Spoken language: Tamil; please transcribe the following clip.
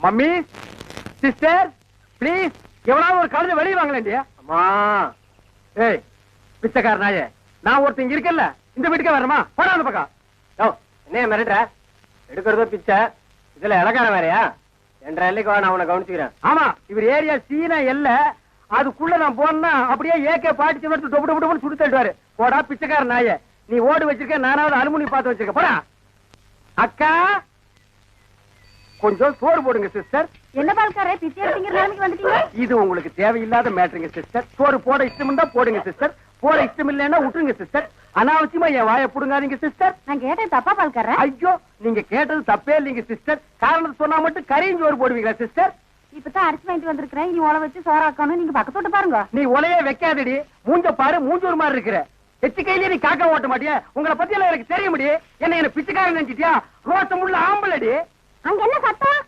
மம்மி சிஸ்டர் ப்ளீஸ் எவனாவது ஒரு கழுதை வெளியே வாங்கலேண்டியா? அம்மா ஏய் பிச்சைக்கார நாயே, நான் ஒருத்தங்க இருக்கல இந்த வீட்டுக்கே வரமா? போடா அந்த பக்கம். என்ன மிரட்டுற? எடுக்கிறதோ பிச்சை, இதுல இலக்கார வேறையா? என்ற எல்லைக்கு நான் அவனை கவனிச்சுக்கிறேன். ஆமா, இவர் ஏரியா சீனா எல்ல, அதுக்குள்ள நான் போனா அப்படியே ஏகே பாட்டிச்சு எடுத்து டொப்பு டொப்பு சுடு தள்ளுவாரு. போடா பிச்சைக்கார நாயே, நீ ஓடு வச்சிருக்க, நானாவது அலுமினி பார்த்து வச்சிருக்க. போடா. அக்கா கொஞ்சம் சோறு போடுங்க சிஸ்டர். என்ன பால்காரே பிச்சை எடுத்தீங்க நிலைமைக்கு வந்துட்டீங்க? இது உங்களுக்கு தேவையில்லாத மேட்டருங்க சிஸ்டர். சோறு போட இஷ்டம் இருந்தா போடுங்க சிஸ்டர், போட இஷ்டம் இல்லைன்னா விட்டுருங்க சிஸ்டர். அனாவசியமா என் வாயை புடுங்காதீங்க சிஸ்டர். நான் கேட்டது தப்பா பால்காரே? ஐயோ, நீங்க கேட்டது தப்பே இல்லைங்க சிஸ்டர். காரணத்தை சொன்னா மட்டும் கரையும் சோறு போடுவீங்களா சிஸ்டர்? இப்பதான் அரிசி வாங்கிட்டு வந்திருக்கிறேன், இனி உழை வச்சு சோறாக்கணும். நீங்க பக்கத்தோட்டு பாருங்க. நீ உலையே வைக்காதடி, மூஞ்ச பாரு, மூஞ்சூர் மாதிரி இருக்கிற. எச்சு கையிலே நீ காக்கா ஓட்ட மாட்டியா? உங்களை பத்தி எல்லாம் எனக்கு தெரிய முடியும். என்ன பிச்சைக்காரன் நினைச்சிட்டியா? ரோசம் உள்ள ஆம்பளடி. அங்க என்ன சத்தம்?